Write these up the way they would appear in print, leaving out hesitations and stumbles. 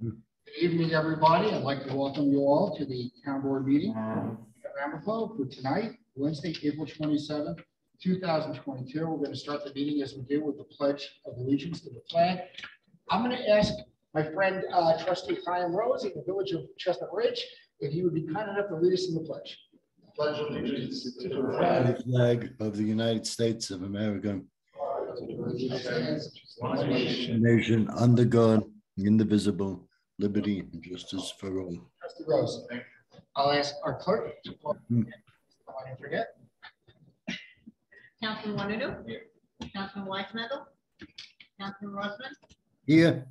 Good evening, everybody. I'd like to welcome you all to the town board meeting at Ramapo for tonight, Wednesday, April 27th, 2022. We're going to start the meeting as we do with the Pledge of Allegiance to the flag. I'm going to ask my friend, Trustee Chaim Rose in the village of Chestnut Ridge, if he would be kind enough to lead us in the pledge. Pledge of allegiance to the flag of the United States of America, nation under God, indivisible, liberty and justice for all. Trustee Rose, I'll ask our clerk to call. I didn't forget. Councilman Wanudu. Here. Councilman Weissmedel. Councilman Rossman. Here.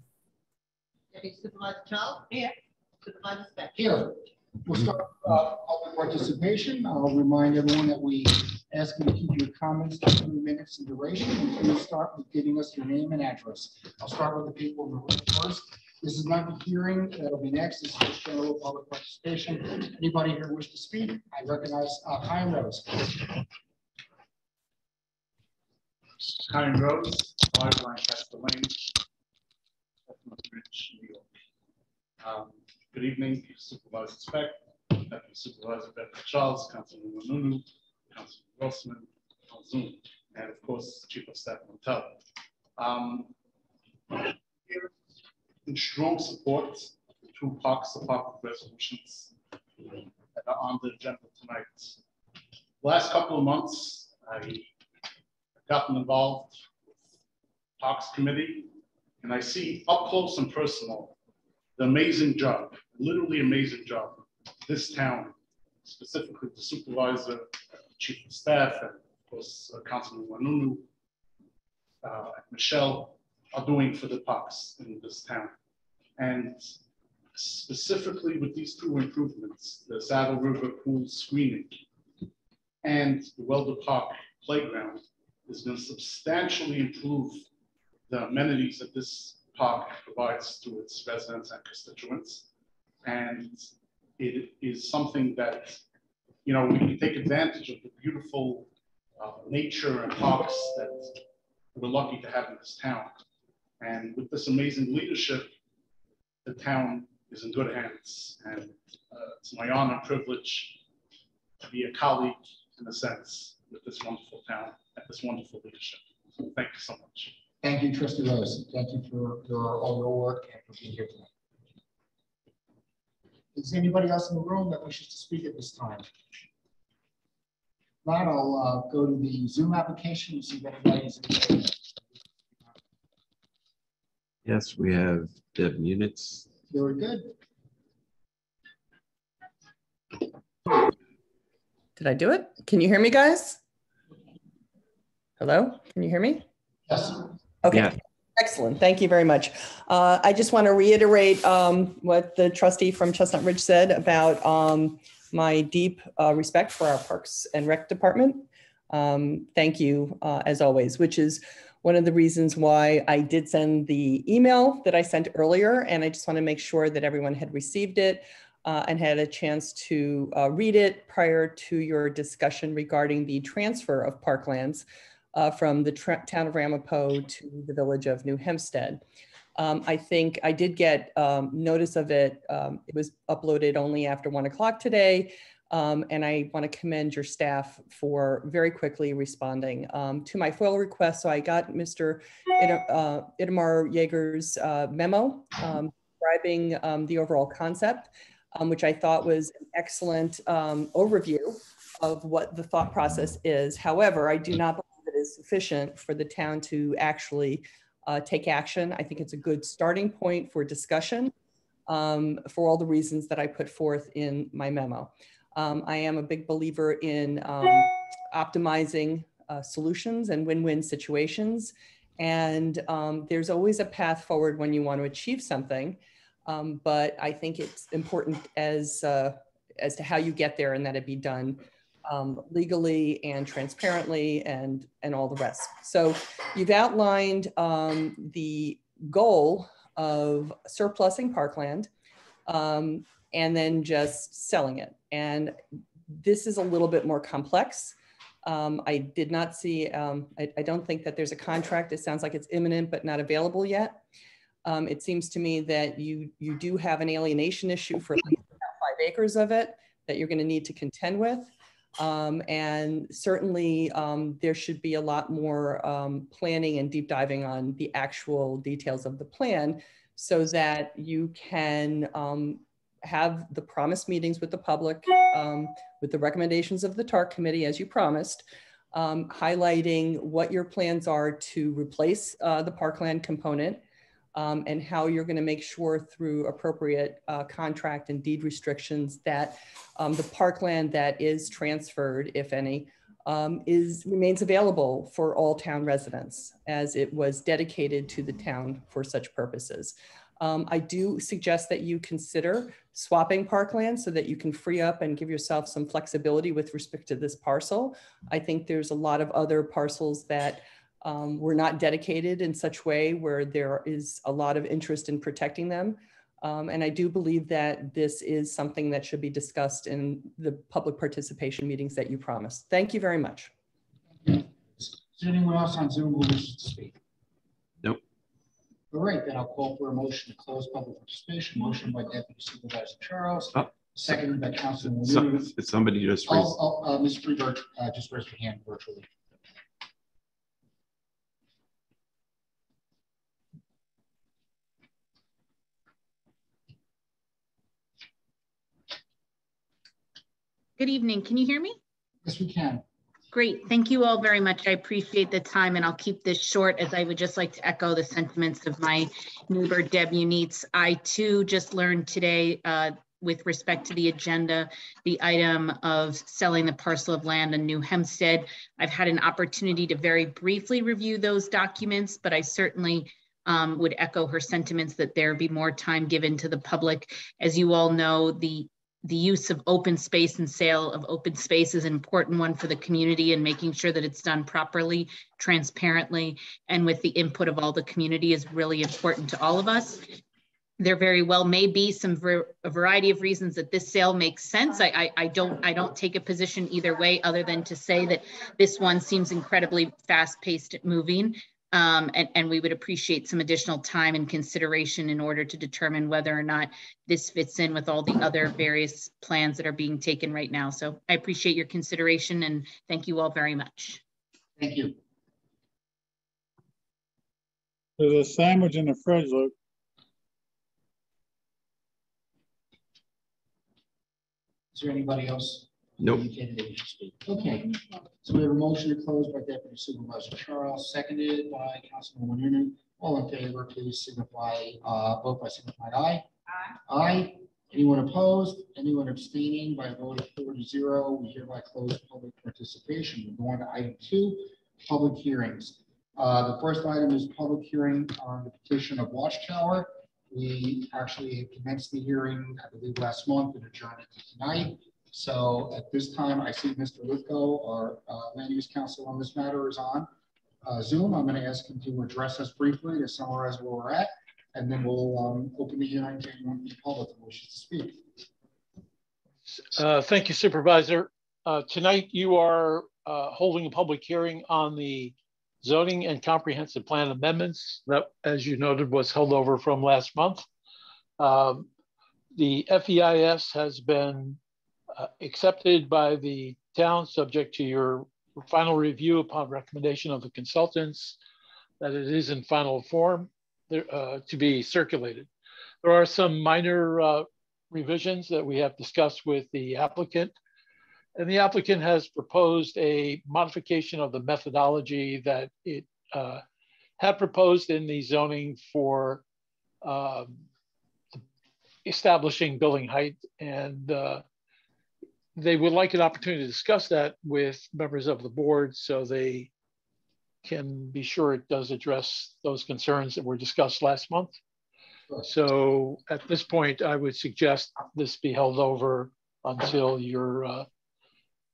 Deputy Supervisor Charles. Here. Supervisor Speck. Here. We'll start public participation. I'll remind everyone that we ask you to keep your comments to 3 minutes in duration. And please start with giving us your name and address. I'll start with the people in the room first. This is not the hearing that'll be next. This is just general public participation. Anybody here wish to speak? I recognize Chaim Rose. Chaim Rose, 5 Lancaster Lane, Ridge, New York. Good evening, Supervisor Speck, Deputy Supervisor Charles, Councilman Wanunu, Councilman Rossman on Zoom, and of course, Chief of Staff Montel. Here in strong support of the 2 Parks Department resolutions that are on the agenda tonight. Last couple of months, I gotten involved with Parks Committee, and I see up close and personal the amazing job, literally amazing job, this town, specifically the supervisor, chief of staff, and of course Councilman Wanunu, Michelle are doing for the parks in this town. And specifically with these 2 improvements, the Saddle River pool screening and the Welder Park playground, is going to substantially improve the amenities that this park provides to its residents and constituents. And it is something that, you know, we can take advantage of the beautiful nature and parks that we're lucky to have in this town. And with this amazing leadership, the town is in good hands. And it's my honor and privilege to be a colleague, in a sense, with this wonderful town and this wonderful leadership. So thank you so much. Thank you, Trustee Rose. Thank you for all your work and for being here tonight. Is anybody else in the room that wishes to speak at this time? Not, I'll go to the Zoom application and see if anybody is in there. Yes, we have Deb Munitz. Very good. Did I do it? Can you hear me, guys? Hello, can you hear me? Yes. Okay, yeah. Excellent. Thank you very much. I just want to reiterate what the trustee from Chestnut Ridge said about my deep respect for our Parks and Rec department. Thank you, as always, which is one of the reasons why I did send the email that I sent earlier, and I just want to make sure that everyone had received it and had a chance to read it prior to your discussion regarding the transfer of parklands from the town of Ramapo to the village of New Hempstead. I think I did get notice of it. It was uploaded only after 1 o'clock today. And I want to commend your staff for very quickly responding to my FOIL request. So I got Mr. Itamar Yeager's memo describing the overall concept, which I thought was an excellent overview of what the thought process is. However, I do not believe it is sufficient for the town to actually take action. I think it's a good starting point for discussion for all the reasons that I put forth in my memo. I am a big believer in optimizing solutions and win-win situations. And there's always a path forward when you want to achieve something. But I think it's important as to how you get there and that it be done legally and transparently and all the rest. So you've outlined the goal of surplusing parkland and then just selling it. And this is a little bit more complex. I did not see, I don't think that there's a contract. It sounds like it's imminent, but not available yet. It seems to me that you do have an alienation issue for at least about 5 acres of it that you're going to need to contend with. And certainly there should be a lot more planning and deep diving on the actual details of the plan so that you can have the promised meetings with the public, with the recommendations of the TARC committee, as you promised, highlighting what your plans are to replace the parkland component, and how you're going to make sure through appropriate contract and deed restrictions that the parkland that is transferred, if any, remains available for all town residents, as it was dedicated to the town for such purposes. I do suggest that you consider swapping parkland so that you can free up and give yourself some flexibility with respect to this parcel. I think there's a lot of other parcels that were not dedicated in such way where there is a lot of interest in protecting them. And I do believe that this is something that should be discussed in the public participation meetings that you promised. Thank you very much. Is there anyone else on Zoom who wishes to speak? Nope. All right, then I'll call for a motion to close public participation. Motion by Deputy Supervisor Charles, seconded by Councilman Newman. Somebody just raised. Ms. Freeberg, just raise your hand virtually. Good evening. Can you hear me? Yes, we can. Great. Thank you all very much. I appreciate the time, and I'll keep this short, as I would just like to echo the sentiments of my neighbor, Deb Unites. I too just learned today with respect to the agenda, the item of selling the parcel of land in New Hempstead. I've had an opportunity to very briefly review those documents, but I certainly would echo her sentiments that there be more time given to the public. As you all know, the use of open space and sale of open space is an important one for the community, and making sure that it's done properly, transparently, and with the input of all the community is really important to all of us. There very well may be a variety of reasons that this sale makes sense. I don't take a position either way, other than to say that this one seems incredibly fast-paced moving. And we would appreciate some additional time and consideration in order to determine whether or not this fits in with all the other various plans that are being taken right now. So I appreciate your consideration, and thank you all very much. Thank you. There's a sandwich in the fridge, Luke. Is there anybody else? Nope. Okay, so we have a motion to close by Deputy Supervisor Charles, seconded by Councilman Noonan. All in favor, please signify, vote by signifying aye. Aye. Aye. Anyone opposed? Anyone abstaining? By a vote of 4-0, we hereby close public participation. We're going to item 2, public hearings. The first item is public hearing on the petition of Watchtower. We actually commenced the hearing, I believe, last month and adjourned it to tonight. So at this time, I see Mr. Lithgow, our land use counsel on this matter, is on Zoom. I'm going to ask him to address us briefly to summarize where we're at, and then we'll open the hearing to anyone in the public who wishes to speak. Thank you, Supervisor. Tonight you are holding a public hearing on the zoning and comprehensive plan amendments that, as you noted, was held over from last month. The FEIS has been accepted by the town, subject to your final review upon recommendation of the consultants, that it is in final form to be circulated. There are some minor revisions that we have discussed with the applicant, and the applicant has proposed a modification of the methodology that it had proposed in the zoning for establishing building height, and they would like an opportunity to discuss that with members of the board so they can be sure it does address those concerns that were discussed last month. So at this point, I would suggest this be held over until your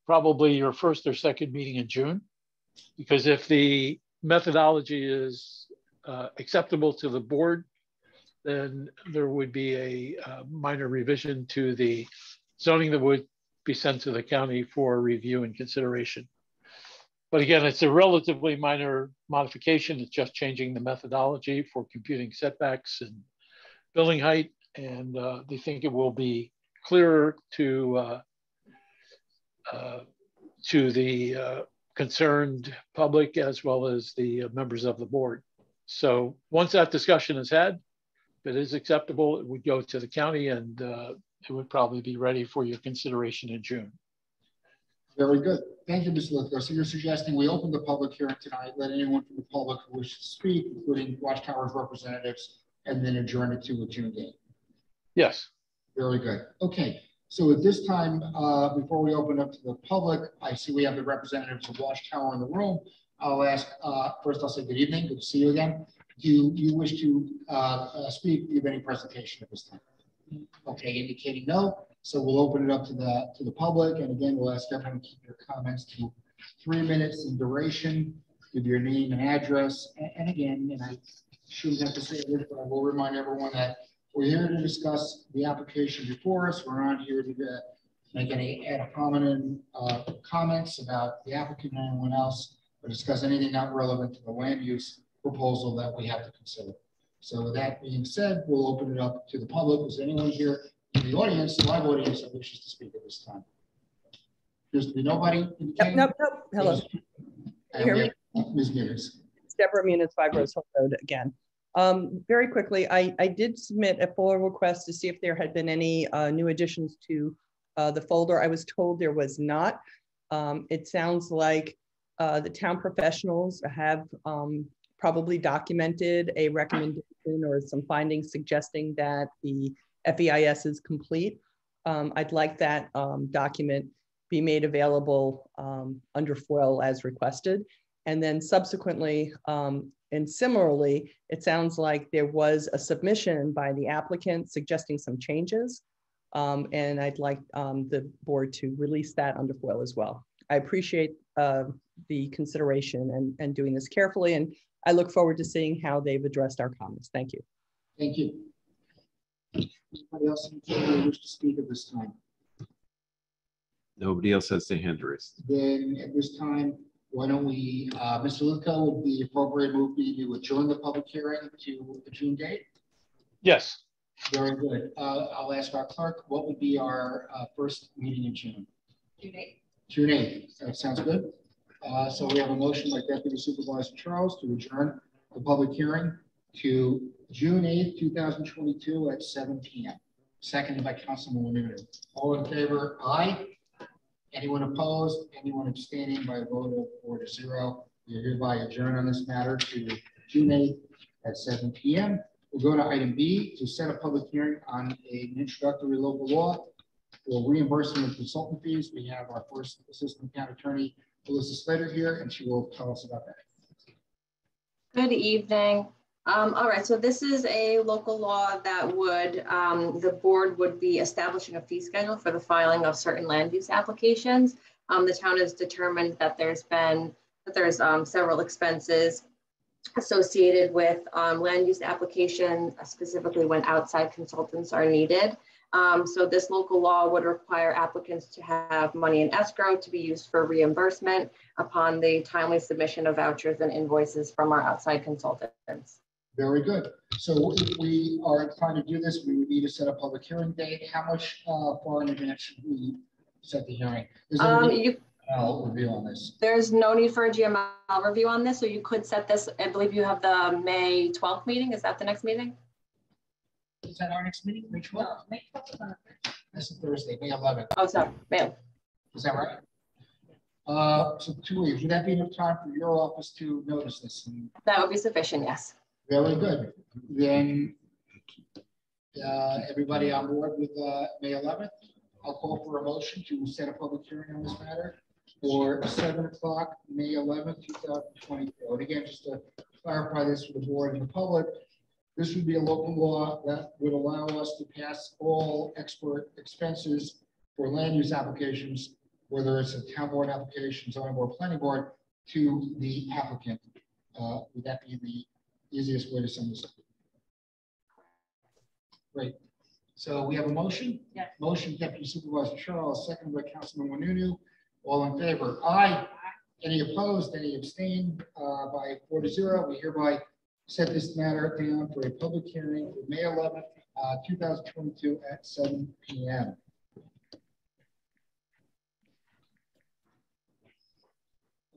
probably your first or second meeting in June, because if the methodology is acceptable to the board, then there would be a minor revision to the zoning that would be sent to the county for review and consideration. But again, it's a relatively minor modification. It's just changing the methodology for computing setbacks and building height. And they think it will be clearer to the concerned public as well as the members of the board. So once that discussion is had, if it is acceptable, it would go to the county and it would probably be ready for your consideration in June. Very good. Thank you, Mr. Lithgow. So you're suggesting we open the public hearing tonight, let anyone from the public who wishes to speak, including Watchtower's representatives, and then adjourn it to a June date. Yes. Very good. Okay. So at this time, before we open up to the public, I see we have the representatives of Watchtower in the room. I'll ask, first I'll say good evening. Good to see you again. Do you wish to speak? Do you have any presentation at this time? Okay, indicating no. So we'll open it up to the public. And again, we'll ask everyone to keep your comments to 3 minutes in duration. Give your name and address. And again, and I shouldn't have to say this, but I will remind everyone that we're here to discuss the application before us. We're not here to make any ad hominem comments about the applicant or anyone else, or discuss anything not relevant to the land use proposal that we have to consider. So with that being said, we'll open it up to the public. Is anyone here in the audience, live audience, that wishes to speak at this time? There's to be nobody. Nope. Hello. And Ms. Muniz. It's Deborah Muniz, 5 Rose Hill Road again. Very quickly, I did submit a FOIL request to see if there had been any new additions to the folder. I was told there was not. It sounds like the town professionals have probably documented a recommendation or some findings suggesting that the FEIS is complete. I'd like that document be made available under FOIL as requested. And then subsequently, and similarly, it sounds like there was a submission by the applicant suggesting some changes. And I'd like the board to release that under FOIL as well. I appreciate the consideration and doing this carefully. And I look forward to seeing how they've addressed our comments. Thank you. Thank you. Anybody else in the chamber wish to speak at this time? Nobody else has their hand raised. Then at this time, why don't we, Mr. Lithgow, would the appropriate move be to adjourn the public hearing to the June date? Yes. Very good. I'll ask our clerk, what would be our first meeting in June? June 8th. June 8th. That sounds good. So we have a motion by Deputy Supervisor Charles to adjourn the public hearing to June 8th, 2022 at 7 p.m. Seconded by Councilman Nunu. All in favor? Aye. Anyone opposed? Anyone abstaining? By a vote of 4-0. We are hereby adjourned on this matter to June 8th at 7 p.m. We'll go to item B to set a public hearing on an introductory local law for reimbursement of consultant fees. We have our first Assistant County Attorney, Melissa Slater, here, and she will tell us about that. Good evening. All right, so this is a local law that would, the board would be establishing a fee schedule for the filing of certain land use applications. The town has determined that there's several expenses associated with land use applications, specifically when outside consultants are needed. So this local law would require applicants to have money in escrow to be used for reimbursement upon the timely submission of vouchers and invoices from our outside consultants. Very good. So if we are trying to do this, we would need to set a public hearing date. How much far in advance should we set the hearing? Is there any review on this? There's no need for a GML review on this, so you could set this. I believe you have the May 12th meeting. Is that the next meeting? Is that our next meeting? May 12th? No, May 12th is on a Thursday. This is Thursday, May 11th. Oh, sorry, May. Is that right? So 2 weeks. Would that be enough time for your office to notice this? That would be sufficient, yes. Very good. Then everybody on board with May 11th? I'll call for a motion to set a public hearing on this matter for 7 o'clock, May 11th, 2022. And again, just to clarify this for the board and the public, this would be a local law that would allow us to pass all expert expenses for land use applications, whether it's a town board application, zoning board, planning board, to the applicant. Would that be the easiest way to sum this up? Great. So we have a motion. Yes. Motion, Deputy Supervisor Charles, second by Councilman Wanunu. All in favor? Aye. Any opposed, any abstained, by 4-0, we hereby set this matter down for a public hearing for May 11th, 2022 at 7 p.m.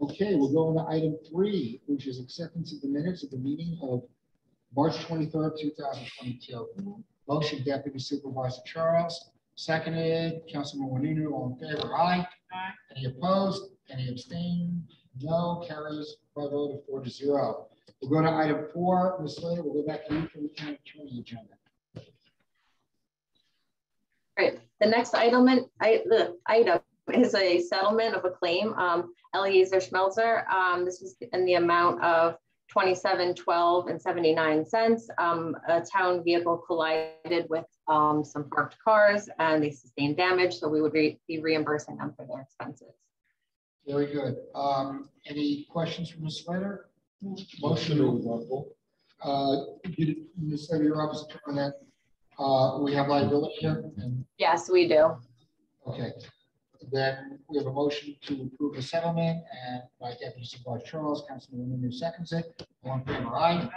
Okay, we'll go on to item 3, which is acceptance of the minutes of the meeting of March 23rd, 2022. Motion, Deputy Supervisor Charles, seconded, Councilman Wanunu, all in favor, aye. Aye. Any opposed, any abstained? No, carries by a vote of 4-0. We'll go to item 4, Ms. Slater, we'll go back to you for the county attorney agenda. Right, the next item is a settlement of a claim. Eliezer Schmelzer, this was in the amount of $27.12 a town vehicle collided with some parked cars and they sustained damage, so we would be reimbursing them for their expenses. Very good. Any questions from Ms. Slater? Motion to Ms. Slater, your office attorney, that we have liability here? And, Yes, we do. okay. Then we have a motion to approve the settlement, and by Deputy Supervisor Charles, Councilman Wanunu seconds it. All in favor, aye.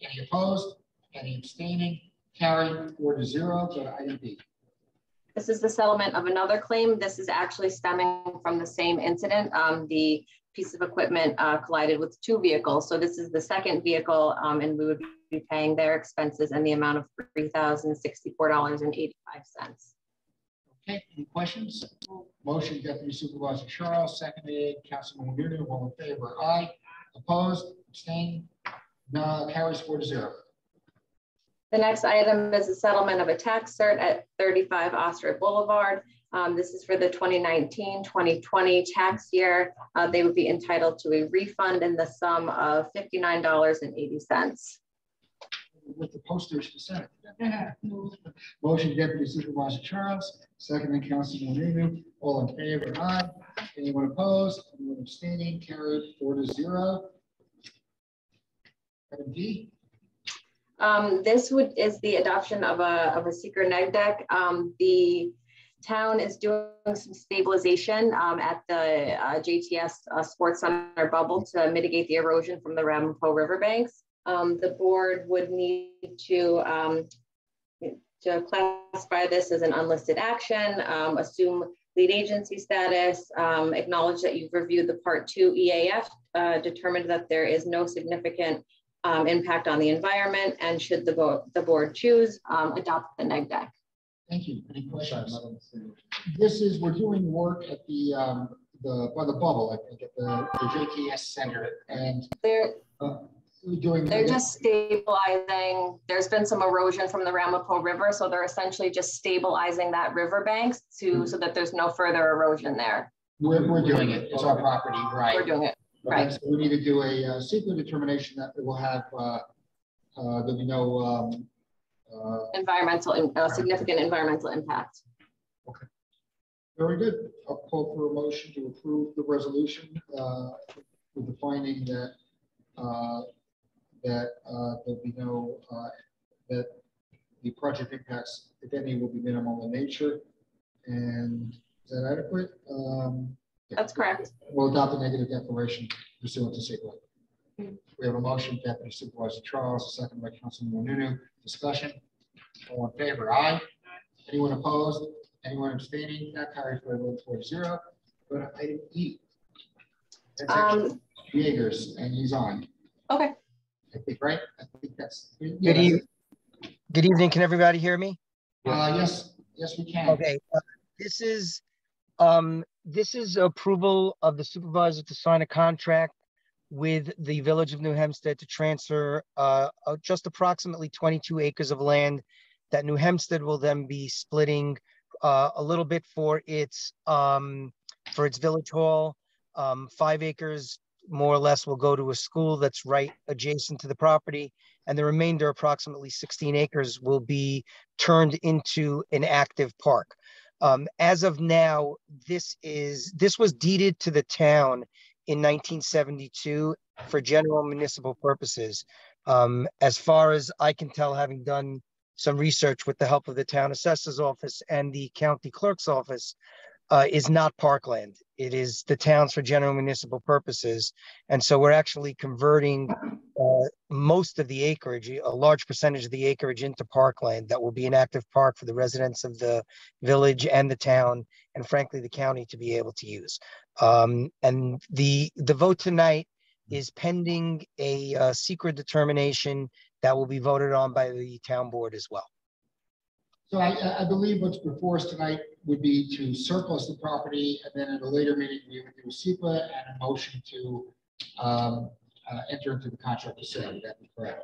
Any opposed? Any abstaining? Carried 4-0. Go to item B. This is the settlement of another claim. This is actually stemming from the same incident. The piece of equipment collided with 2 vehicles. So this is the second vehicle, and we would be paying their expenses in the amount of $3,064.85. Okay, any questions? Motion, Deputy Supervisor Charles, seconded, Councilman Wanunu, all in favor, aye. Opposed, abstained, no, carries 4-0. The next item is a settlement of a tax cert at 35 Ostrich Boulevard. This is for the 2019-2020 tax year. They would be entitled to a refund in the sum of $59.80. With the postage to send. Motion, Deputy Supervisor Charles, seconded, Councilman Wanunu, all in favor, aye. Anyone opposed? Anyone abstaining? Carried 4-0. Item D. This is the adoption of a seeker neg deck. The town is doing some stabilization at the JTS Sports Center bubble to mitigate the erosion from the Ramapo riverbanks. The board would need to classify this as an unlisted action, assume lead agency status, acknowledge that you've reviewed the Part 2 EAF, determined that there is no significant impact on the environment, and should the board choose, adopt the neg deck. Thank you. Any questions? We're doing work at by the bubble, I think, at the JTS Center, and They're doing. just stabilizing. There's been some erosion from the Ramapo River, so they're essentially just stabilizing that riverbanks so that there's no further erosion there. We're doing it. It's our property, right? We're doing it. Right. So we need to do a secret determination that it will have there'll be no significant environmental impact. Okay. Very good. I'll call for a motion to approve the resolution with the finding that there'll be no that the project impacts, if any, will be minimal in nature. And is that adequate? That's correct. We'll adopt a negative declaration pursuant to SQL. We have a motion, Deputy Supervisor Charles, a second by Councilman Wanunu. Discussion. All in favor, aye. Anyone opposed? Anyone abstaining? That carries by a vote of 4-0. Go to item E. Jaegers, and he's on. Okay. I think, right? I think that's. Good evening. Can everybody hear me? Yes, we can. Okay. This is approval of the supervisor to sign a contract with the Village of New Hempstead to transfer just approximately 22 acres of land that New Hempstead will then be splitting a little bit for its village hall. 5 acres more or less will go to a school that's right adjacent to the property, and the remainder, approximately 16 acres, will be turned into an active park. As of now, this was deeded to the town in 1972 for general municipal purposes. As far as I can tell, having done some research with the help of the town assessor's office and the county clerk's office, is not parkland. It is the town's for general municipal purposes. And so we're actually converting most of the acreage, a large percentage of the acreage, into parkland that will be an active park for the residents of the village and the town, and frankly, the county to be able to use. And the vote tonight is pending a secret determination that will be voted on by the town board as well. So I believe what's before us tonight would be to surplus the property, and then at a later meeting, we would do a SEPA and a motion to enter into the contract to sale. Would that be correct?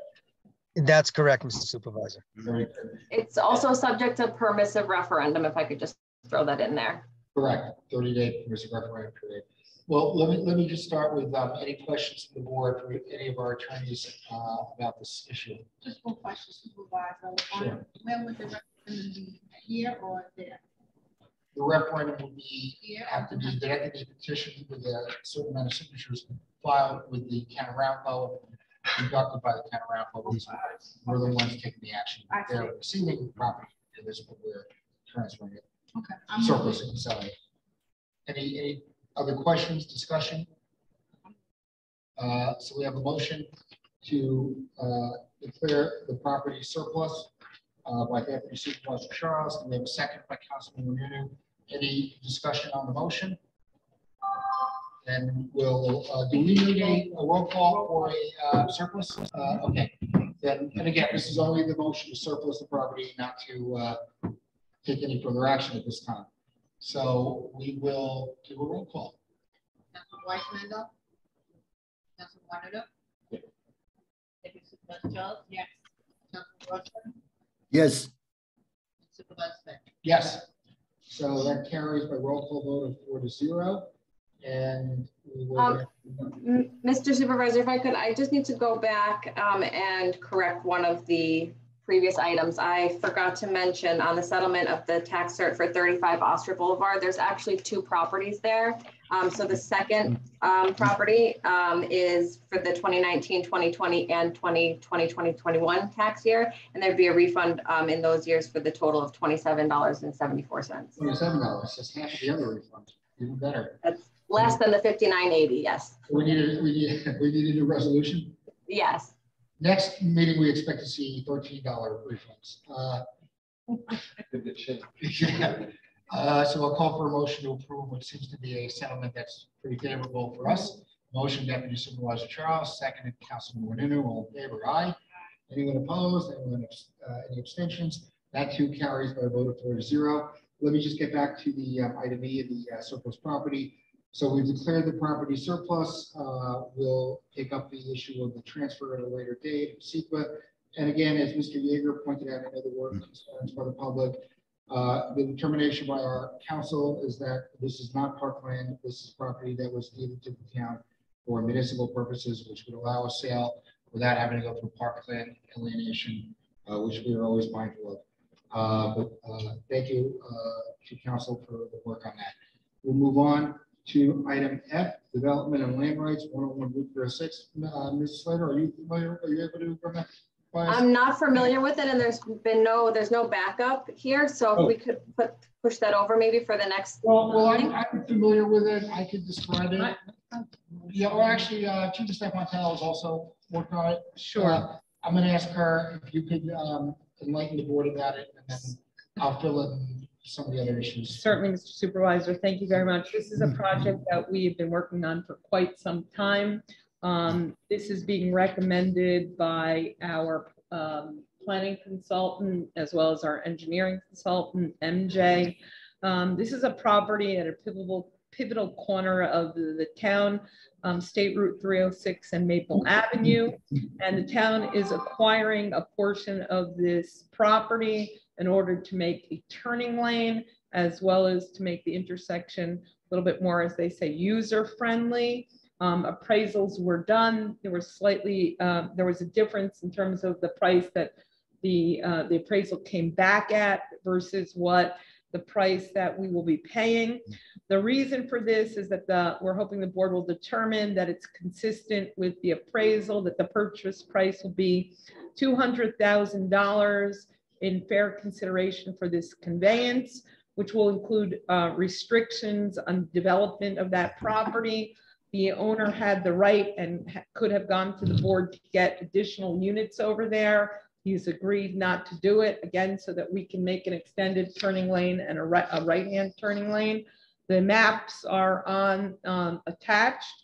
That's correct, Mr. Supervisor. Very good. It's also subject to permissive referendum, if I could just throw that in there. Correct. 30-day permissive referendum period. Well, let me just start with any questions from the board for any of our attorneys about this issue. Just one question, Supervisor. Sure. When would the referendum be, here or there? The referendum would be Here. have to be petitioned with a certain amount of signatures filed with the town of Rampo, conducted by the town of Rampo. We're the ones taking the action. I see. They're receiving the property, and this is what we're transferring it, Okay. surplus and selling it. Any other questions, discussion? So we have a motion to declare the property surplus by Deputy Supervisor Charles, and we have a second by Councilman Renunu. Any discussion on the motion? Then we'll do we need a roll call for a surplus? Okay. Then, and again, this is only the motion to surplus the property, not to take any further action at this time. So we will do a roll call. Councilman Weissman, Councilman Wanado? Yeah. Deputy Supervisor Charles? Yes. Councilman Rosman? Yes, Supervisor Smith? Yes. So that carries by roll call vote of 4-0. And we will. Mr. Supervisor, if I could, I just need to go back and correct one of the previous items. I forgot to mention on the settlement of the tax cert for 35 Oster Boulevard, there's actually two properties there. So the second property is for the 2019, 2020, and 2021 tax year. And there'd be a refund in those years for the total of $27.74. $27. That's half of the other refund. Even better. That's less than the $59.80, yes. We needed a resolution. Yes. Next meeting, we expect to see $13 refunds. So I'll call for a motion to approve what seems to be a settlement that's pretty favorable for us. Motion, Deputy Supervisor Charles, seconded Councilman Renunu. All in favor, aye. Anyone opposed? Any abstentions? That too carries by a vote of 4-0. Let me just get back to the item E of the surplus property. So we've declared the property surplus. We'll take up the issue of the transfer at a later date, SEQA. And again, as Mr. Yeager pointed out, I know there were concerns by the public. The determination by our council is that this is not parkland. This is property that was deeded to the town for municipal purposes, which would allow a sale without having to go through parkland alienation, which we are always mindful of. Thank you to council for the work on that. We'll move on to item F, development and land rights, 101 Route 306. Ms. Slater, are you familiar? Are you able to run that by us? I'm not familiar with it, and there's no backup here. So if we could push that over maybe for the next. Well, I'm familiar with it. I could describe it. Yeah, well, actually, Chief of Staff Montel is also working on it. Sure. I'm going to ask her if you could enlighten the board about it, and then I'll fill in some of the other issues. Certainly, Mr. Supervisor. Thank you very much. This is a project that we have been working on for quite some time. This is being recommended by our planning consultant as well as our engineering consultant, MJ. This is a property at a pivotal corner of the town, State Route 306 and Maple Avenue. And the town is acquiring a portion of this property in order to make a turning lane, as well as to make the intersection a little bit more, as they say, user-friendly. Appraisals were done. There was a difference in terms of the price that the appraisal came back at versus what the price that we will be paying. The reason for this is that we're hoping the board will determine that it's consistent with the appraisal, that the purchase price will be $200,000 in fair consideration for this conveyance. which will include restrictions on development of that property. The owner had the right and could have gone to the board to get additional units over there. He's agreed not to do it, again, so that we can make an extended turning lane and a right-hand turning lane. The maps are attached,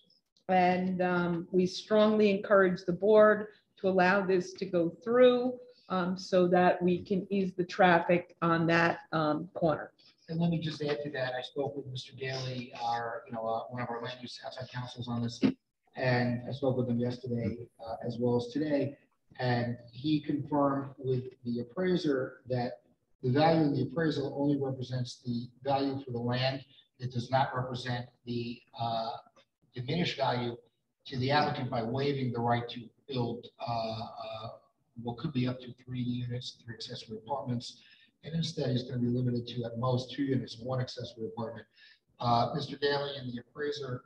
and we strongly encourage the board to allow this to go through so that we can ease the traffic on that corner. And let me just add to that, I spoke with Mr. Daly, one of our land use outside counsels on this, and I spoke with him yesterday as well as today, and he confirmed with the appraiser that the value in the appraisal only represents the value for the land. It does not represent the diminished value to the applicant by waiving the right to build what could be up to 3 units, 3 accessory apartments. And instead, he's going to be limited to at most 2 units, 1 accessory apartment. Mr. Daly and the appraiser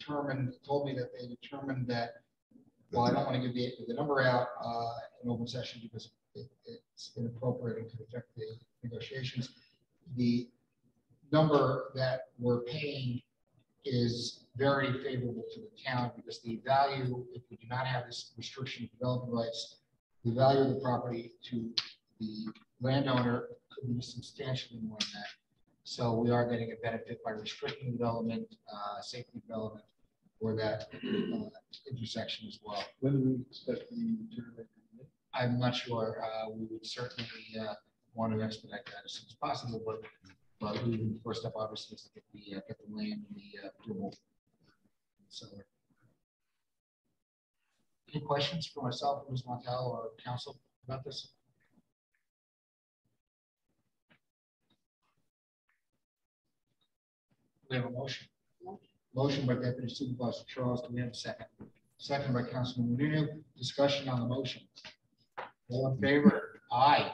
told me that they determined that, well, I don't want to give the number out in open session because it's inappropriate and could affect the negotiations. The number that we're paying is very favorable to the town because the value, if we do not have this restriction of development rights, the value of the property to the landowner could be substantially more than that. So we are getting a benefit by restricting development, safety development for that intersection as well. When do we expect the tournament? I'm not sure. We would certainly want to expedite that as soon as possible, but the first step obviously is to get the land and the approval. So, any questions for myself, Ms. Montel, or council about this? We have a motion. Motion by Deputy Supervisor Charles. Do we have a second? Second by Councilman Menino. Discussion on the motion. All in favor? Aye.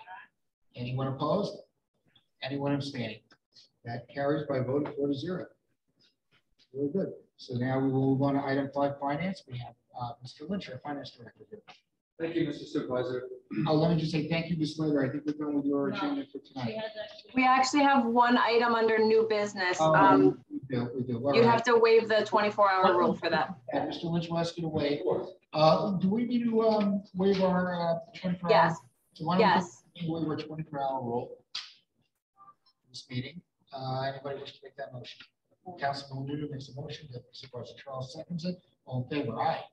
Anyone opposed? Anyone abstaining? That carries by a vote of 4-0. Very good. So now we will move on to item 5, finance. We have Mr. Lynch, our finance director here. Thank you, Mr. Supervisor. Let me just say thank you, Ms. Slater. I think we're done with your agenda for tonight. We actually have one item under new business. We do. You have to waive the 24-hour rule for that. Mr. Lynch will ask you to waive. Do we need to waive our 24-hour? Yes. So why don't we waive our 24-hour rule for this meeting? Anybody wish to make that motion? Councilman Menino makes a motion. Deputy Supervisor Charles seconds it. All in favor? Aye.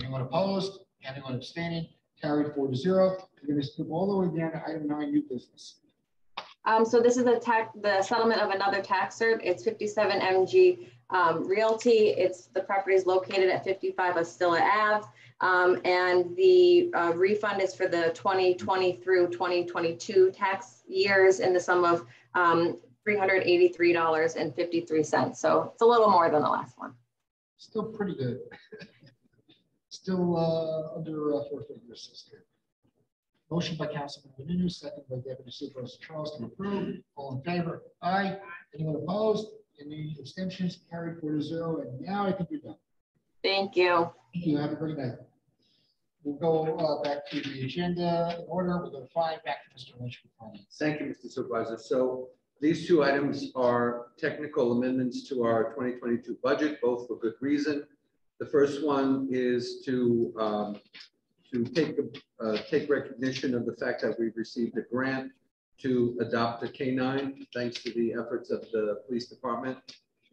Anyone opposed? Anyone abstaining? Carried 4-0. We're going to skip all the way down to item 9, new business. So this is the settlement of another tax cert. It's 57 MG Realty. The property is located at 55 Estilla Ave. And the refund is for the 2020 through 2022 tax years in the sum of $383.53. So it's a little more than the last one. Still pretty good. Still under 4 figures. Motion by Councilman Menino, second by Deputy Supervisor Charles to approve. All in favor? Aye. Anyone opposed? Any abstentions? Carried 4-0. And now I think you're done. Thank you. Thank you. Have a great night. We'll go back to the agenda order. We'll go to 5, back to Mr. Lynch for finance. Thank you, Mr. Supervisor. So these 2 items are technical amendments to our 2022 budget, both for good reason. The first one is to take recognition of the fact that we've received a grant to adopt a canine, thanks to the efforts of the police department.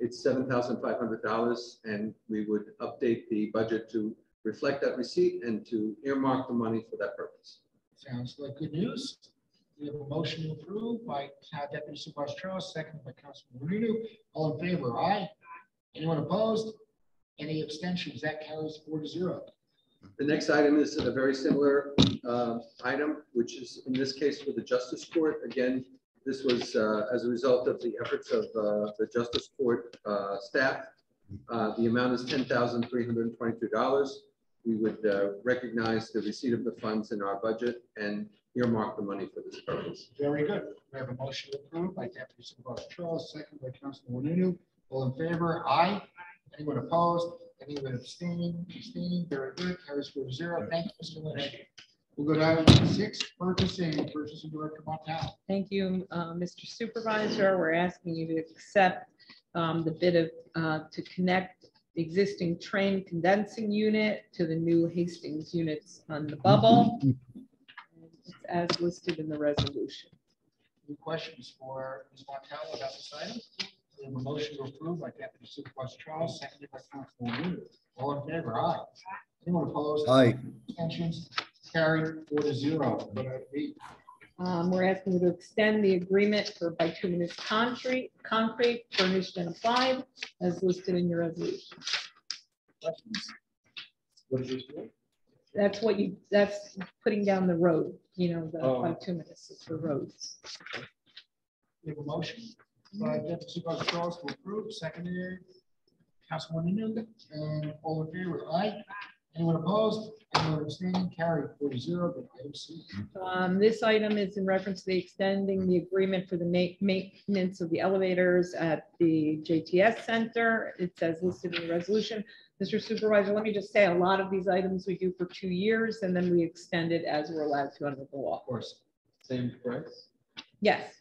It's $7,500, and we would update the budget to reflect that receipt and to earmark the money for that purpose. Sounds like good news. We have a motion to approve by Deputy Supervisor Charles, second by Councilman Menino. All in favor? Aye. Anyone opposed? Any abstentions? That carries 4-0. The next item is a very similar item, which is in this case for the Justice Court. Again, this was as a result of the efforts of the Justice Court staff. The amount is $10,322. We would recognize the receipt of the funds in our budget and earmark the money for this purpose. Very good. We have a motion to approve by Deputy Supervisor Charles, second by Councilman Menino. All in favor? Aye. Anyone opposed? Anyone abstaining? Very good. Carries 4-0. Thank you, Mr. Lynch. We'll go down to 6, purchasing Director Montal. Thank you, Mr. Supervisor. We're asking you to accept the bid of to connect the existing train condensing unit to the new Hastings units on the bubble. It's as listed in the resolution. Any questions for Ms. Montal about this item? We have a motion to approve by Deputy Supervisor Charles, seconded by Councilman Wu. All in favor? Aye. Anyone opposed? Aye. Abstentions? Carried 4-0. Go to item B. We're asking you to extend the agreement for bituminous concrete furnished and applied as listed in your resolution. Questions? What is this for? That's putting down the road, you know, the Oh. bituminous is for roads. We have a motion by Deputy Supervisor Charles to approve, seconded Councilman Wu. And all in favor? Aye. Anyone opposed? Anyone abstaining? Carried 4-0. Go to item C. This item is in reference to extending the agreement for the maintenance of the elevators at the JTS Center. It's as listed in the resolution. Mr. Supervisor, let me just say, a lot of these items we do for 2 years, and then we extend it as we're allowed to under the law. Of course. Same price? Yes.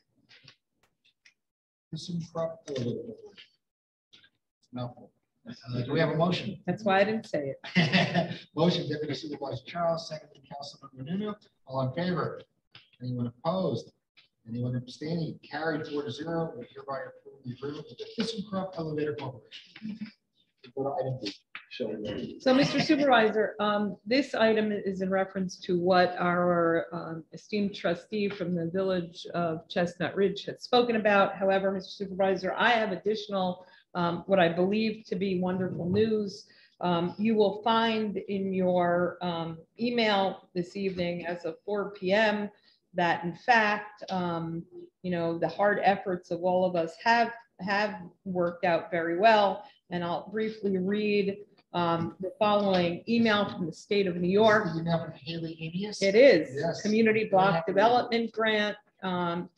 This is no. Do we have a motion? That's why I didn't say it. Motion, Deputy Supervisor Charles, seconded Councilman Wu. All in favor? Anyone opposed? Anyone abstaining? Carried 4-0. We hereby approve the agreement with the ThyssenKrupp Elevator Corporation. Go to item B. So, Mr. Supervisor, this item is in reference to what our esteemed trustee from the village of Chestnut Ridge had spoken about. However, Mr. Supervisor, I have additional, what I believe to be wonderful news. You will find in your email this evening as of 4 p.m. that in fact, you know, the hard efforts of all of us have worked out very well. And I'll briefly read the following email from the state of New York. Email from Haley Amius. It is. Yes. Community Block Development Grant.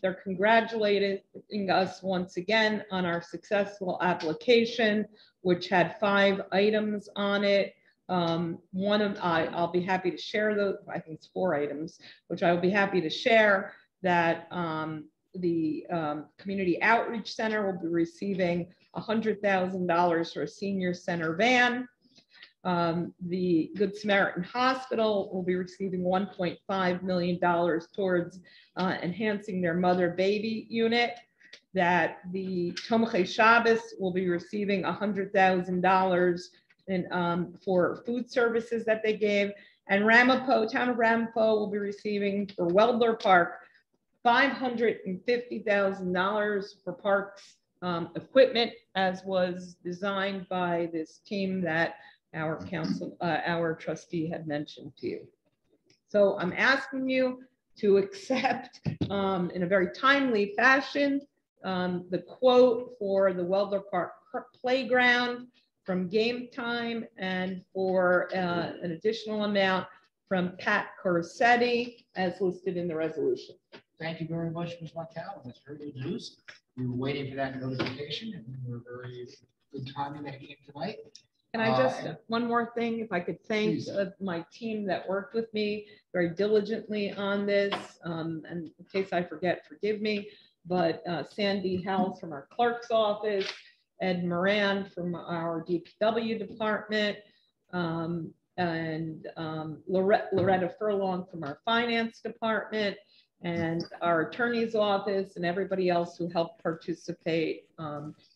They're congratulating us once again on our successful application, which had 5 items on it. One of I'll be happy to share those. I think it's 4 items, which I will be happy to share. That the Community Outreach Center will be receiving $100,000 for a senior center van. The Good Samaritan Hospital will be receiving $1.5 million towards enhancing their mother-baby unit. That the Tomachei Shabbos will be receiving $100,000 for food services that they gave. And Town of Ramapo will be receiving for Weldler Park $550,000 for parks equipment, as was designed by this team that our trustee had mentioned to you. So I'm asking you to accept in a very timely fashion the quote for the Weldler Park playground from Game Time, and for an additional amount from Pat Corsetti as listed in the resolution. Thank you very much, Ms. Montal. That's very good news. We were waiting for that notification, and we were very good timing that it came tonight. And I just, one more thing, if I could thank my team that worked with me very diligently on this, and in case I forget, forgive me, but Sandy Howells from our clerk's office, Ed Moran from our DPW department, and Loretta Furlong from our finance department, and our attorney's office, and everybody else who helped participate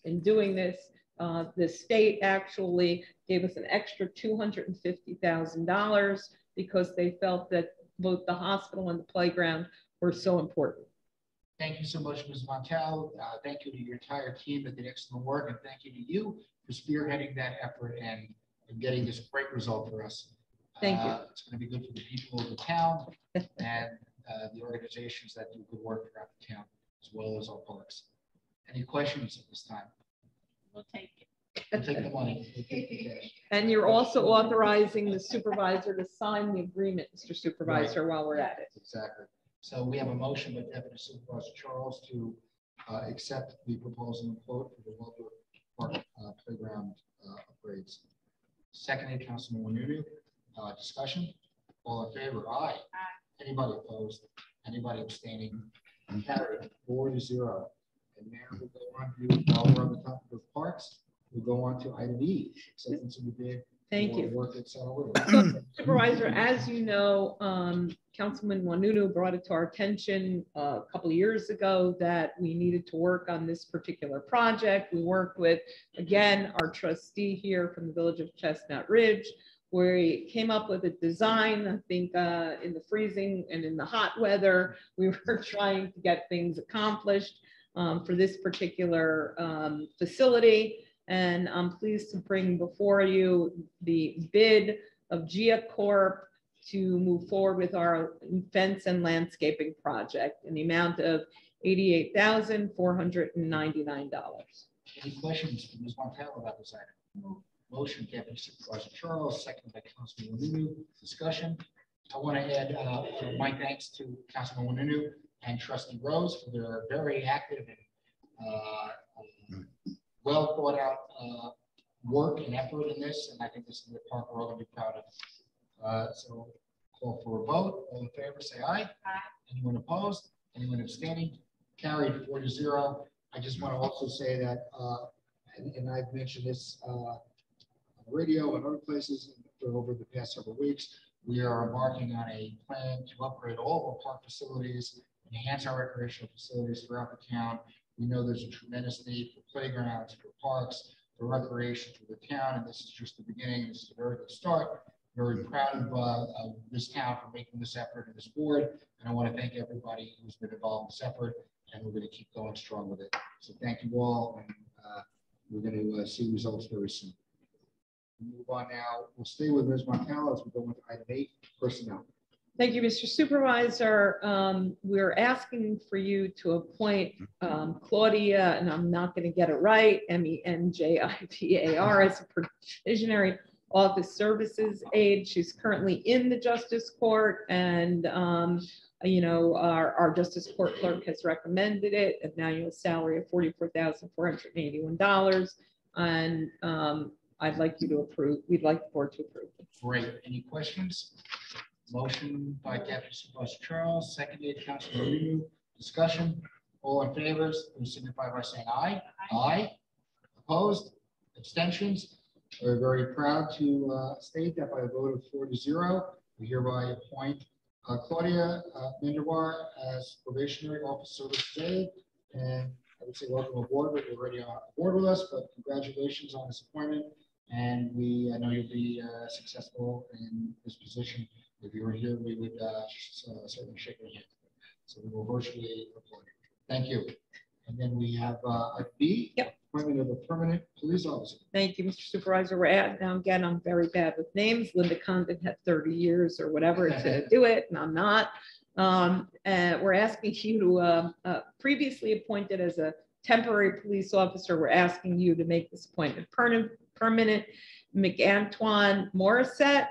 in doing this. The state actually gave us an extra $250,000 because they felt that both the hospital and the playground were so important. Thank you so much, Ms. Montal. Thank you to your entire team that did excellent work, and thank you to you for spearheading that effort and getting this great result for us. Thank you. It's going to be good for the people of the town and the organizations that do good work throughout the town, as well as our parks. Any questions at this time? We'll take it. We'll take the money. We'll take the cash. And you're also authorizing the supervisor to sign the agreement, Mr. Supervisor, while we're at it. Exactly. So we have a motion by Deputy Supervisor Charles to accept the proposal and quote for the Weldler Park playground upgrades. Seconded, Councilman Wu. Discussion. All in favor? Aye. Anybody opposed? Anybody abstaining? Carried 4-0. And now we'll go on to, while we're on the topic of parks, we'll go on to item E, acceptance of the bid. Thank for you. Work at Saddle So, River. Supervisor, as you know, Councilman Wanunu brought it to our attention a couple of years ago that we needed to work on this particular project. We worked with, again, our trustee here from the Village of Chestnut Ridge, where we came up with a design. I think in the freezing and in the hot weather, we were trying to get things accomplished for this particular facility. And I'm pleased to bring before you the bid of Gia Corp to move forward with our fence and landscaping project in the amount of $88,499. Any questions from Ms. Montalvo about this item? Motion, Deputy Supervisor Charles, seconded by Councilman Wanunu. Discussion. I want to add my thanks to Councilman Wanunu and Trustee Rose for their very active and well thought out work and effort in this, and I think this is the park we're all going to be proud of. So call for a vote. All in favor, say aye. Aye. Anyone opposed? Anyone abstaining? Carried 4-0. I just want to also say that, and I've mentioned this on the radio and other places over the past several weeks, we are embarking on a plan to upgrade all of our park facilities, enhance our recreational facilities throughout the town. We know there's a tremendous need for playgrounds, for parks, for recreation for the town, and this is just the beginning. This is a very good start. Very proud of this town for making this effort and this board, and I want to thank everybody who's been involved in this effort, and we're going to keep going strong with it. So thank you all, and we're going to see results very soon. We'll move on now. We'll stay with Ms. Montalvo as we go into item 8, personnel. Thank you, Mr. Supervisor. We're asking for you to appoint Claudia, and I'm not going to get it right, MENJITAR, as a provisionary office services aide. She's currently in the Justice Court, and you know, our Justice Court clerk has recommended it, an annual salary of $44,481, and I'd like you to approve. We'd like the board to approve. Great. Any questions? Motion by Deputy Supervisor Charles, seconded Councilman Wanunu. Discussion. All in favor, please signify by saying aye. Aye. Opposed? Abstentions? We're very proud to state that by a vote of 4-0, we hereby appoint Claudia Mendovar as probationary officer services aide. And I would say welcome aboard, but you're already on board with us, but congratulations on this appointment. And I know you'll be successful in this position. If you were here, we would certainly shake your hand. So we will virtually applaud you. Thank you. And then we have a B, appointment of a permanent police officer. Thank you, Mr. Supervisor. We're at, now again, I'm very bad with names. Linda Condon had 30 years or whatever to do it, and I'm not. We're asking you to, previously appointed as a temporary police officer, we're asking you to make this appointment permanent. McAntoine Morissette,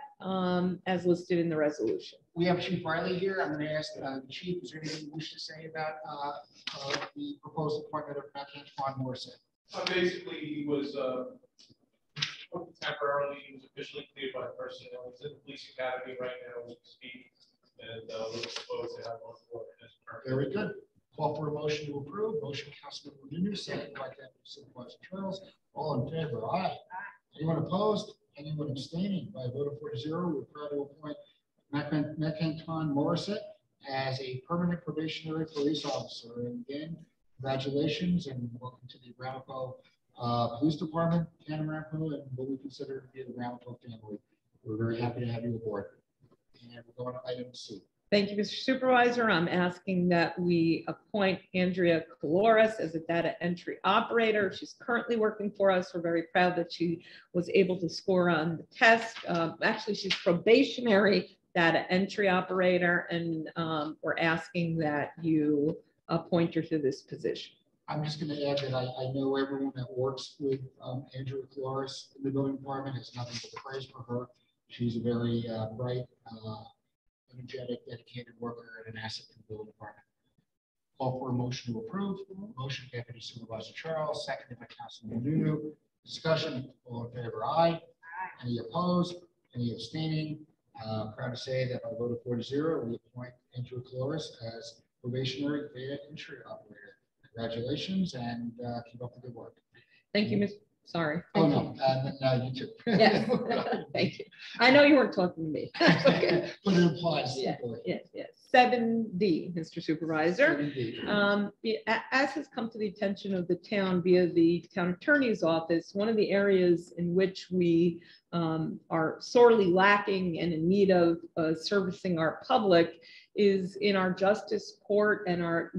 as listed in the resolution. We have Chief Riley here. I'm going to ask the Chief, is there anything you wish to say about the proposed appointment of McAntoine Morissette? Basically, he was temporarily, he was officially cleared by personnel. He's in the police academy right now as we speak, and we're supposed to have on board as permanent. Very good. Call for a motion to approve. Motion, Councilman Wanunu, second by Deputy Supervisor Charles. All in favor? Aye. Anyone opposed? Anyone abstaining? By a vote of 4-0, we're proud to appoint McAntoine Morissette as a permanent probationary police officer. And again, congratulations and welcome to the Ramapo Police Department, Ramapo, and what we consider to be the Ramapo family. We're very happy to have you aboard. And we're going to item C. Thank you, Mr. Supervisor. I'm asking that we appoint Andrea Caloris as a data entry operator. She's currently working for us. We're very proud that she was able to score on the test. Actually, she's probationary data entry operator, and we're asking that you appoint her to this position. I'm just going to add that I know everyone that works with Andrea Caloris in the building department has nothing but praise for her. She's a very bright, energetic, dedicated worker and an asset to the building department. Call for a motion to approve. Motion, Deputy Supervisor Charles, seconded by Councilman Wanunu. Discussion. All in favor? Aye. Any opposed? Any abstaining? Proud to say that by a vote of 4-0, we appoint Andrew Flores as probationary data entry operator. Congratulations and keep up the good work. Thank you, Ms. Sorry. Oh, no, you too. Yes, thank you. I know you weren't talking to me. Okay. But it applies. Yes, yes, yes. 7D, Mr. Supervisor. 7D. As has come to the attention of the town via the town attorney's office, one of the areas in which we are sorely lacking and in need of servicing our public is in our justice court and our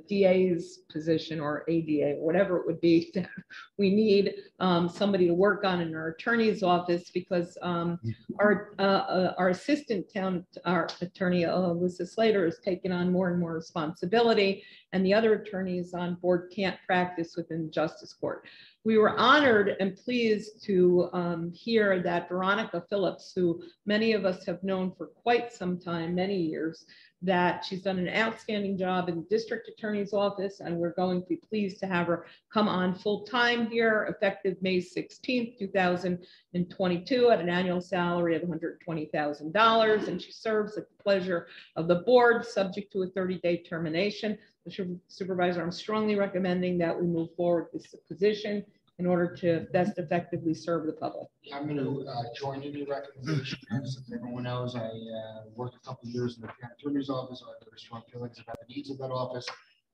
DA's position, or ADA, whatever it would be. We need somebody to work on in our attorney's office, because our assistant our attorney, Alyssa Slater, has taken on more and more responsibility, and the other attorneys on board can't practice within the justice court. We were honored and pleased to hear that Veronica Phillips, who many of us have known for quite some time, many years, that she's done an outstanding job in the district attorney's office, and we're going to be pleased to have her come on full-time here effective May 16th, 2022 at an annual salary of $120,000, and she serves at the pleasure of the board, subject to a 30-day termination. Mr. Supervisor, I'm strongly recommending that we move forward with this position in order to best effectively serve the public. I'm going to join in your recommendation. As everyone knows, I worked a couple of years in the county attorney's office. I have very strong feelings about the needs of that office,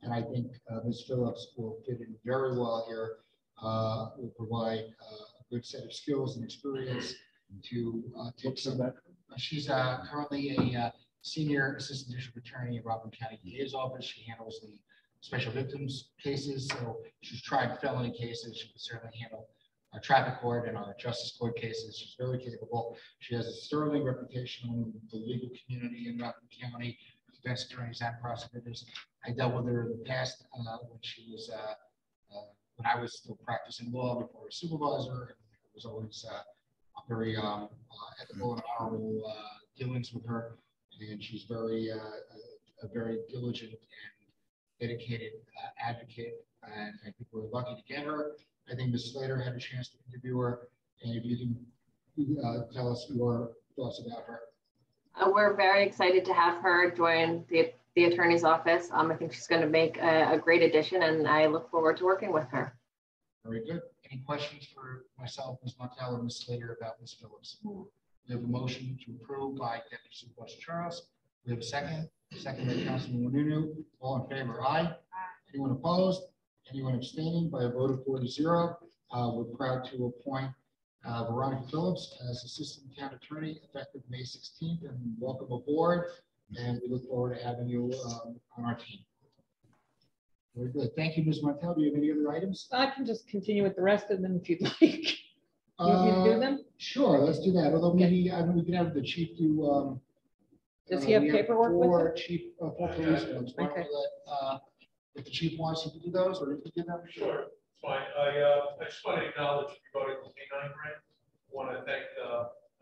and I think Ms. Phillips will fit in very well here. Will provide a good set of skills and experience to take some. She's currently a senior assistant district attorney at Rockland County DA's office. She handles the special victims cases, so she's tried felony cases. She can certainly handle our traffic court and our justice court cases. She's very capable. She has a sterling reputation in the legal community in Rockland County, defense attorneys and prosecutors. I dealt with her in the past when she was when I was still practicing law before I was supervisor. It was always very ethical and honorable dealings with her, and she's very a very diligent and dedicated advocate, and I think we're lucky to get her. I think Ms. Slater had a chance to interview her, and if you can tell us your thoughts about her. We're very excited to have her join the attorney's office. I think she's going to make a great addition, and I look forward to working with her. Very good. Any questions for myself, Ms. Montel, or Ms. Slater about Ms. Phillips? We have a motion to approve by Deputy Supervisor Charles. We have a second. Second by Councilman Wanunu. All in favor? Aye. Anyone opposed? Anyone abstaining? By a vote of 4-0, we're proud to appoint Veronica Phillips as Assistant Town Attorney effective May 16th, and welcome aboard. And we look forward to having you on our team. Very good. Thank you, Ms. Montel. Do you have any other items? I can just continue with the rest of them if you'd like. You want me to do them? Sure, let's do that. Although maybe I mean, we can have the chief do. Does he have paperwork with him? Four police ones. Why don't we let, if the chief wants, he can do those, or if you give them. Sure, it's fine. I just want to acknowledge regarding the K9 grant. I want to thank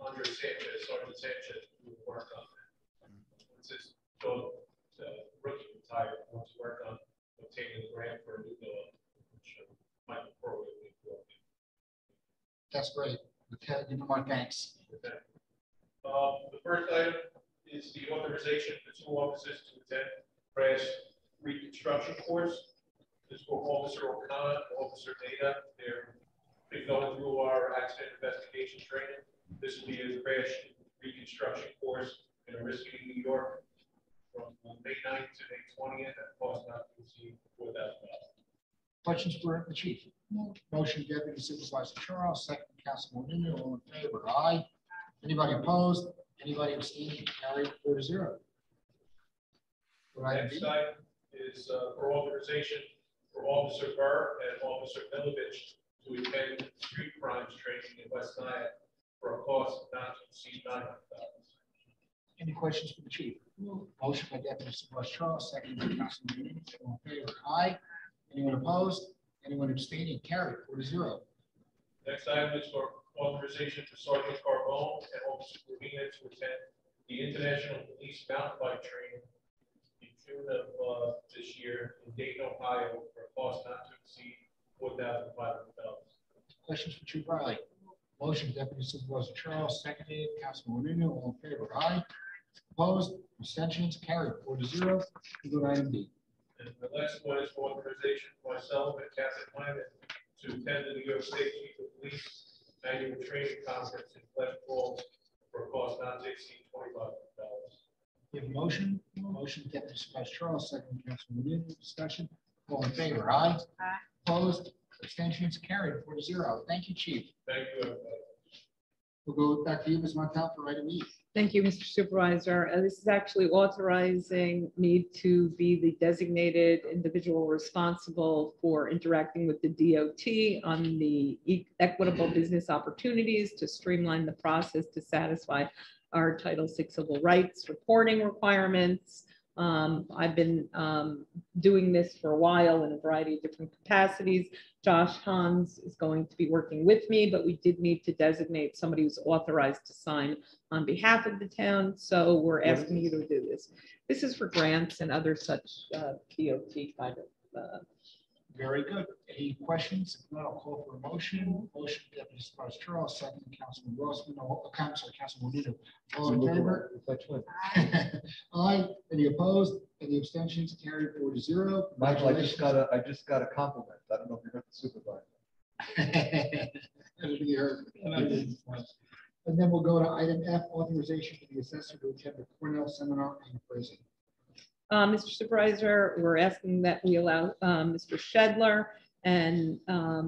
Andre Sanchez, Sergeant Sanchez, who worked on that. Since the rookie retired, wants to work on obtaining the grant for a new building, which might be appropriately. That's great. Okay, give them our thanks. Okay. The first item is the authorization for 2 officers to attend crash reconstruction course. This is for Officer O'Connor and Officer Data. They're going through our accident investigation training. This will be a crash reconstruction course in Oriskany, New York, from May 9th to May 20th at cost not to exceed $4,000. Questions for the chief? Motion, Deputy Supervisor Charles, second, Councilman Nunu. All in favor? Aye. Anybody opposed? Anybody abstaining? Carried 4-0. Next item is for authorization for Officer Burr and Officer Milovich to attend street crimes training in West Nyack for a cost not to exceed $900,000. Any questions for the chief? Motion by Deputy Supervisor Charles, second by Councilman Nunu. All in favor? Aye. Anyone opposed? Anyone abstaining? Carried 4-0. Next item is for authorization for Sergeant Carbone and Officer Gravina to attend the International Police Mountain Bike Training in June of this year in Dayton, Ohio, for a cost not to exceed $4,500. Questions for Chief Riley? Motion, Deputy Supervisor Charles, seconded, Councilman Nuno, all in favor, aye. Opposed, abstentions, carried 4-0. We go to item D. And the last one is authorization for myself and Captain Wyman to attend the New York State Chief of Police Annual Training Conference in Pleasant Falls for a cost not to exceed $25. We have a motion. Motion, Deputy Supervisor Charles, second, Councilman Nuno, discussion. All in favor, aye. Aye. Opposed, abstentions, carried 4-0. Thank you, Chief. Thank you, everybody. We'll go back to you, Ms. Montal, for item E. Thank you, Mr. Supervisor. This is actually authorizing me to be the designated individual responsible for interacting with the DOT on the equitable business opportunities to streamline the process to satisfy our Title VI civil rights reporting requirements. I've been doing this for a while in a variety of different capacities. Josh Hans is going to be working with me, but we did need to designate somebody who's authorized to sign on behalf of the town. So we're asking you to do this. This is for grants and other such DOT kind of. Very good. Any questions? If not, I'll call for a motion. Motion, Deputy Supervisor Charles, second, Councilman Rossman, Councilman Nuno. All in favor? Aye. Any opposed? Any abstentions? Carried 4-0. Michael, I just got a compliment. I don't know if you heard the supervisor. You heard. And then we'll go to item F, authorization for the assessor to attend the Cornell seminar on appraising. Mr. Supervisor, we're asking that we allow Mr. Shedler and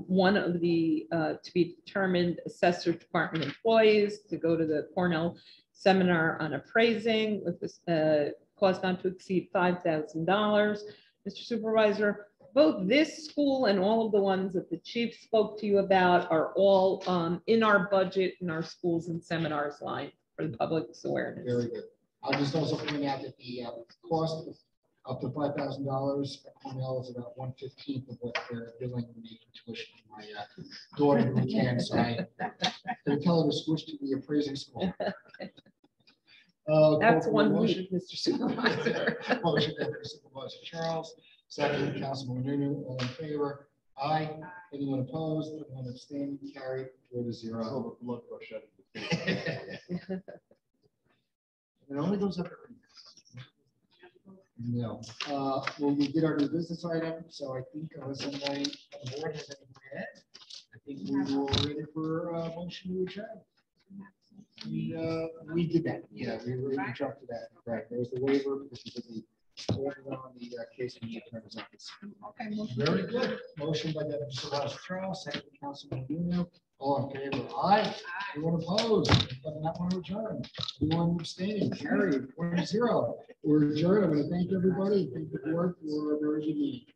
one of the to be determined assessor department employees to go to the Cornell seminar on appraising with this cost not to exceed $5,000. Mr. Supervisor, both this school and all of the ones that the chief spoke to you about are all in our budget in our schools and seminars line for the public's awareness. Very good. I'll just also point out that the cost of up to $5,000 at Cornell is about 1/15 of what they're billing me for tuition for my daughter who attends. So I tell her to switch to the appraising school. That's one motion, week, Mr. Supervisor. Motion, Deputy Supervisor Charles, second, Councilman Nuno, all in favor? Aye. Anyone opposed? Anyone abstaining? Carried 4-0. It only goes up every year. No. Well, we did our new business item, so I think unless anybody on the board has anything to add, I think we were ready for a motion to adjourn. We did that. Yeah, we jumped to that. Right. There was the waiver because we did the order on the case in the attorney's office. Okay, motion. Very good. Motion by Deputy Supervisor Charles, second Councilman Nuno. All in favor? Aye. Anyone opposed? Anyone not want to adjourn? Anyone abstaining? Carried 4-0. We're adjourned. I'm going to thank everybody. Thank the board for a very good meeting.